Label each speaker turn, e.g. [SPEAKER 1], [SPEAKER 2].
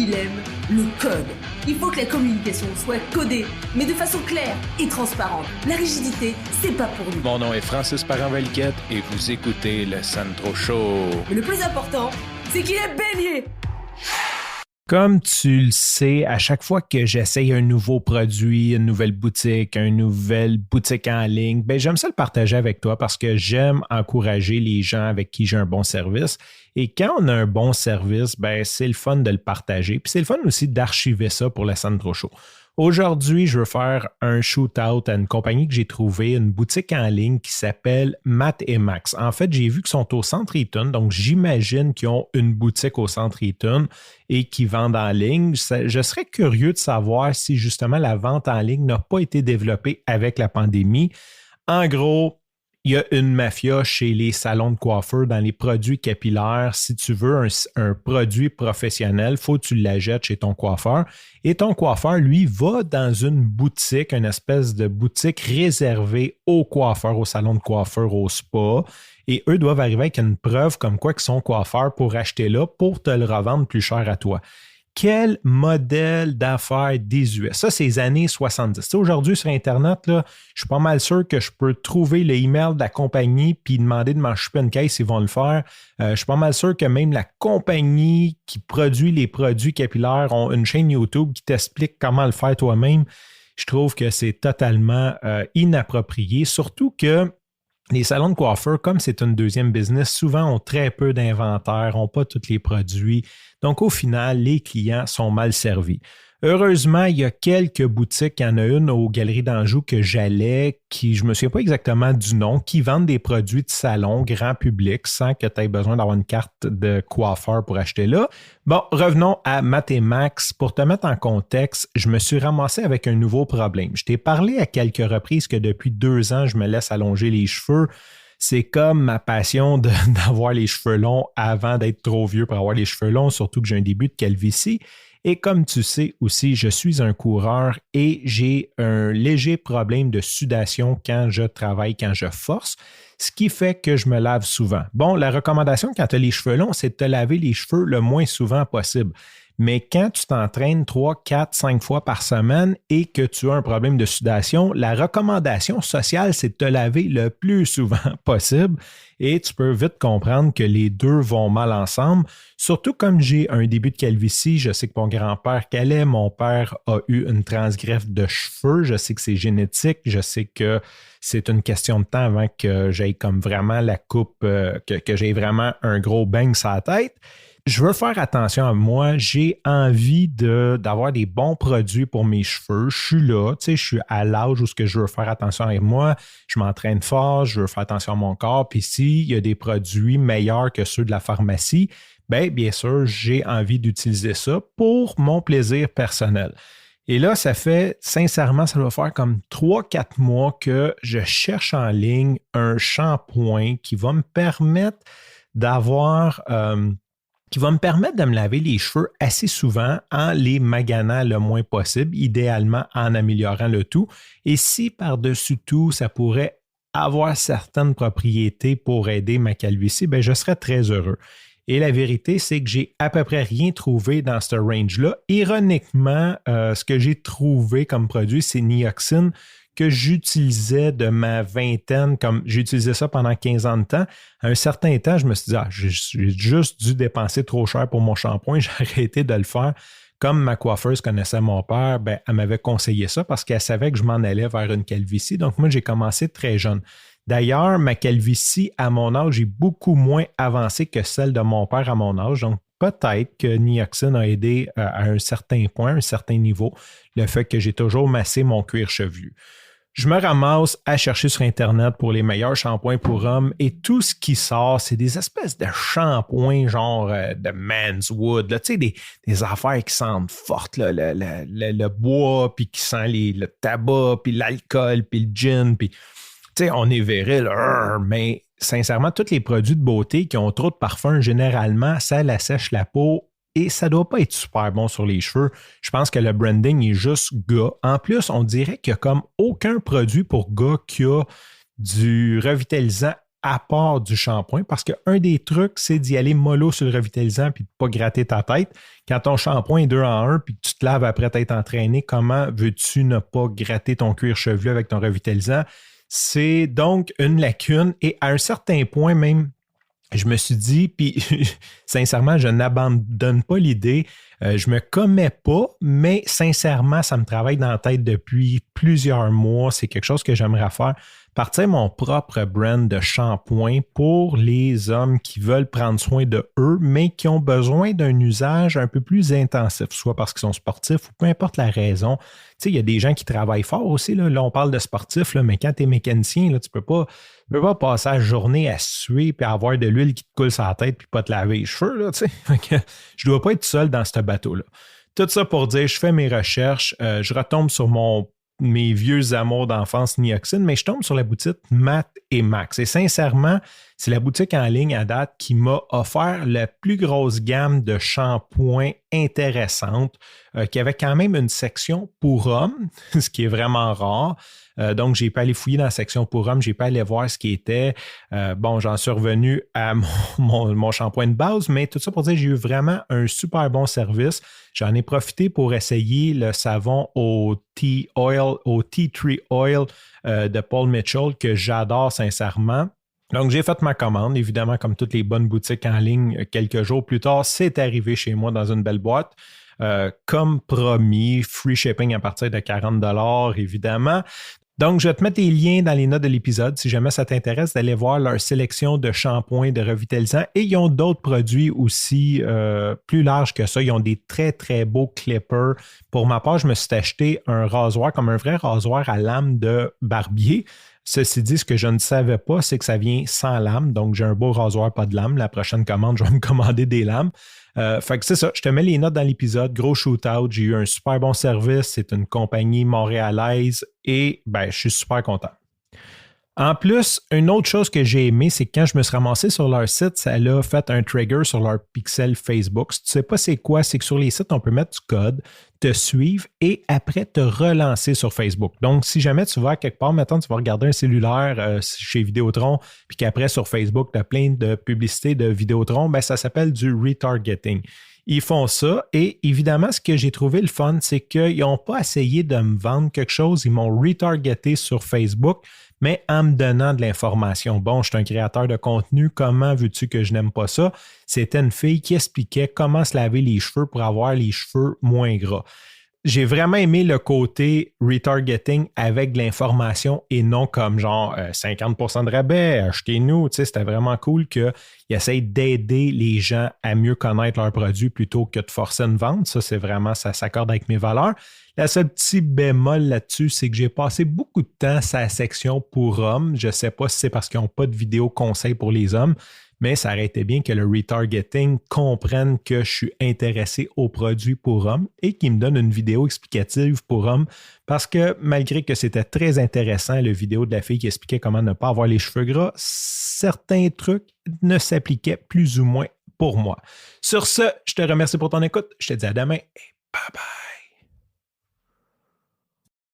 [SPEAKER 1] il aime le code. Il faut que la communication soit codée, mais de façon claire et transparente. La rigidité, c'est pas pour nous.
[SPEAKER 2] Mon nom est Francis Parent-Valquette et vous écoutez le Sandro Show.
[SPEAKER 1] Mais le plus important, c'est qu'il est bélier.
[SPEAKER 3] Comme tu le sais, à chaque fois que j'essaye un nouveau produit, une nouvelle boutique en ligne, j'aime ça le partager avec toi parce que j'aime encourager les gens avec qui j'ai un bon service. Et quand on a un bon service, c'est le fun de le partager. Puis c'est le fun aussi d'archiver ça pour le Sandro Show. Aujourd'hui, je veux faire un shoot-out à une compagnie que j'ai trouvée, une boutique en ligne qui s'appelle Matt & Max. En fait, j'ai vu qu'ils sont au Centre Eaton, donc j'imagine qu'ils ont une boutique au Centre Eaton et qu'ils vendent en ligne. Je serais curieux de savoir si justement la vente en ligne n'a pas été développée avec la pandémie. En gros, il y a une mafia chez les salons de coiffeurs dans les produits capillaires. Si tu veux un produit professionnel, il faut que tu l'achètes chez ton coiffeur. Et ton coiffeur, lui, va dans une boutique, une espèce de boutique réservée aux coiffeurs, aux salons de coiffeurs, au spa. Et eux doivent arriver avec une preuve comme quoi qu'ils sont coiffeurs pour acheter là, pour te le revendre plus cher à toi. Quel modèle d'affaires désuet. Ça, c'est les années 70. Tu sais, aujourd'hui, sur Internet, là, je suis pas mal sûr que je peux trouver le email de la compagnie puis demander de m'en choper une caisse, ils vont le faire. Je suis pas mal sûr que même la compagnie qui produit les produits capillaires ont une chaîne YouTube qui t'explique comment le faire toi-même. Je trouve que c'est totalement inapproprié, surtout que les salons de coiffeurs, comme c'est une deuxième business, souvent ont très peu d'inventaire, n'ont pas tous les produits. Donc, au final, les clients sont mal servis. Heureusement, il y a quelques boutiques. Il y en a une aux Galeries d'Anjou que j'allais, je ne me souviens pas exactement du nom, qui vendent des produits de salon grand public sans que tu aies besoin d'avoir une carte de coiffeur pour acheter là. Bon, revenons à Matt & Max. Pour te mettre en contexte, je me suis ramassé avec un nouveau problème. Je t'ai parlé à quelques reprises que depuis 2 ans, je me laisse allonger les cheveux. C'est comme ma passion d'avoir les cheveux longs avant d'être trop vieux pour avoir les cheveux longs, surtout que j'ai un début de calvitie. Et comme tu sais aussi, je suis un coureur et j'ai un léger problème de sudation quand je travaille, quand je force, ce qui fait que je me lave souvent. Bon, la recommandation quand tu as les cheveux longs, c'est de te laver les cheveux le moins souvent possible. Mais quand tu t'entraînes 3, 4, 5 fois par semaine et que tu as un problème de sudation, la recommandation sociale, c'est de te laver le plus souvent possible et tu peux vite comprendre que les deux vont mal ensemble. Surtout comme j'ai un début de calvitie, je sais que mon grand-père calait, mon père a eu une transgreffe de cheveux, je sais que c'est génétique, je sais que c'est une question de temps avant que j'aie comme vraiment la coupe, que j'aie vraiment un gros bang sur la tête. Je veux faire attention à moi. J'ai envie d'avoir des bons produits pour mes cheveux. Je suis là, tu sais, je suis à l'âge où je veux faire attention à moi. Je m'entraîne fort, je veux faire attention à mon corps. Puis s'il y a des produits meilleurs que ceux de la pharmacie, bien sûr, j'ai envie d'utiliser ça pour mon plaisir personnel. Et là, sincèrement, ça doit faire comme 3-4 mois que je cherche en ligne un shampoing qui va me permettre de me laver les cheveux assez souvent en les maganant le moins possible, idéalement en améliorant le tout. Et si par-dessus tout, ça pourrait avoir certaines propriétés pour aider ma calvitie, je serais très heureux. Et la vérité, c'est que j'ai à peu près rien trouvé dans ce range-là. Ironiquement, ce que j'ai trouvé comme produit, c'est Nioxin, que j'utilisais de ma vingtaine, comme j'utilisais ça pendant 15 ans de temps. À un certain temps, je me suis dit, j'ai juste dû dépenser trop cher pour mon shampoing, j'ai arrêté de le faire. Comme ma coiffeuse connaissait mon père, elle m'avait conseillé ça parce qu'elle savait que je m'en allais vers une calvitie. Donc moi, j'ai commencé très jeune. D'ailleurs, ma calvitie à mon âge est beaucoup moins avancée que celle de mon père à mon âge. Donc peut-être que Nioxin a aidé à un certain point, à un certain niveau, le fait que j'ai toujours massé mon cuir chevelu. Je me ramasse à chercher sur Internet pour les meilleurs shampoings pour hommes et tout ce qui sort, c'est des espèces de shampoings genre de Man's Wood, là, tu sais, des affaires qui sentent fortes, là, le bois, puis qui sent le tabac, puis l'alcool, puis le gin, puis tu sais, on est viril, mais sincèrement, tous les produits de beauté qui ont trop de parfum, généralement, ça l'assèche la peau. Et ça ne doit pas être super bon sur les cheveux. Je pense que le branding est juste gars. En plus, on dirait qu'il n'y a comme aucun produit pour gars qui a du revitalisant à part du shampoing parce qu'un des trucs, c'est d'y aller mollo sur le revitalisant puis de ne pas gratter ta tête. Quand ton shampoing est 2 en 1 puis que tu te laves après t'être entraîné, comment veux-tu ne pas gratter ton cuir chevelu avec ton revitalisant? C'est donc une lacune et à un certain point même, je me suis dit, puis sincèrement, je n'abandonne pas l'idée, je me commets pas, mais sincèrement, ça me travaille dans la tête depuis plusieurs mois. C'est quelque chose que j'aimerais faire. Partir mon propre brand de shampoing pour les hommes qui veulent prendre soin de eux, mais qui ont besoin d'un usage un peu plus intensif, soit parce qu'ils sont sportifs ou peu importe la raison. Tu sais, il y a des gens qui travaillent fort aussi. Là, on parle de sportifs, là, mais quand tu es mécanicien, là, tu peux pas passer la journée à suer puis avoir de l'huile qui te coule sur la tête puis pas te laver les cheveux. Là, tu sais. Je dois pas être seul dans ce bateau-là. Tout ça pour dire, je fais mes recherches, je retombe sur mes vieux amours d'enfance Nioxine, mais je tombe sur la boutique Matt et Max. Et sincèrement, c'est la boutique en ligne à date qui m'a offert la plus grosse gamme de shampoings intéressantes, qui avait quand même une section pour hommes, ce qui est vraiment rare. Donc, j'ai pas allé fouiller dans la section pour hommes, j'ai pas allé voir ce qui était. J'en suis revenu à mon shampoing de base, mais tout ça pour dire que j'ai eu vraiment un super bon service. J'en ai profité pour essayer le savon au tea tree oil de Paul Mitchell que j'adore sincèrement. Donc, j'ai fait ma commande. Évidemment, comme toutes les bonnes boutiques en ligne, quelques jours plus tard, c'est arrivé chez moi dans une belle boîte. Comme promis, free shipping à partir de 40 $, évidemment. Donc, je vais te mettre les liens dans les notes de l'épisode si jamais ça t'intéresse d'aller voir leur sélection de shampoings, de revitalisants. Et ils ont d'autres produits aussi plus larges que ça. Ils ont des très, très beaux clippers. Pour ma part, je me suis acheté un rasoir comme un vrai rasoir à lame de barbier. Ceci dit, ce que je ne savais pas, c'est que ça vient sans lame. Donc, j'ai un beau rasoir, pas de lame. La prochaine commande, je vais me commander des lames. Fait que c'est ça, je te mets les notes dans l'épisode. Gros shootout, j'ai eu un super bon service. C'est une compagnie montréalaise et je suis super content. En plus, une autre chose que j'ai aimé, c'est que quand je me suis ramassé sur leur site, ça a fait un trigger sur leur pixel Facebook. Si tu ne sais pas c'est quoi, c'est que sur les sites, on peut mettre du code, te suivre et après te relancer sur Facebook. Donc, si jamais tu vas quelque part, maintenant tu vas regarder un cellulaire chez Vidéotron, puis qu'après sur Facebook, tu as plein de publicités de Vidéotron, ça s'appelle du retargeting. Ils font ça et évidemment, ce que j'ai trouvé le fun, c'est qu'ils n'ont pas essayé de me vendre quelque chose, ils m'ont retargeté sur Facebook, mais en me donnant de l'information. Bon, je suis un créateur de contenu, comment veux-tu que je n'aime pas ça? C'était une fille qui expliquait comment se laver les cheveux pour avoir les cheveux moins gras. J'ai vraiment aimé le côté retargeting avec de l'information et non comme genre 50% de rabais, achetez-nous. Tu sais, c'était vraiment cool qu'ils essayent d'aider les gens à mieux connaître leurs produits plutôt que de forcer une vente. Ça, c'est vraiment, ça s'accorde avec mes valeurs. La seule petit bémol là-dessus, c'est que j'ai passé beaucoup de temps sur la section pour hommes. Je ne sais pas si c'est parce qu'ils n'ont pas de vidéo conseil pour les hommes, mais ça aurait été bien que le retargeting comprenne que je suis intéressé aux produits pour hommes et qu'il me donne une vidéo explicative pour hommes parce que malgré que c'était très intéressant, la vidéo de la fille qui expliquait comment ne pas avoir les cheveux gras, certains trucs ne s'appliquaient plus ou moins pour moi. Sur ce, je te remercie pour ton écoute. Je te dis à demain et bye bye.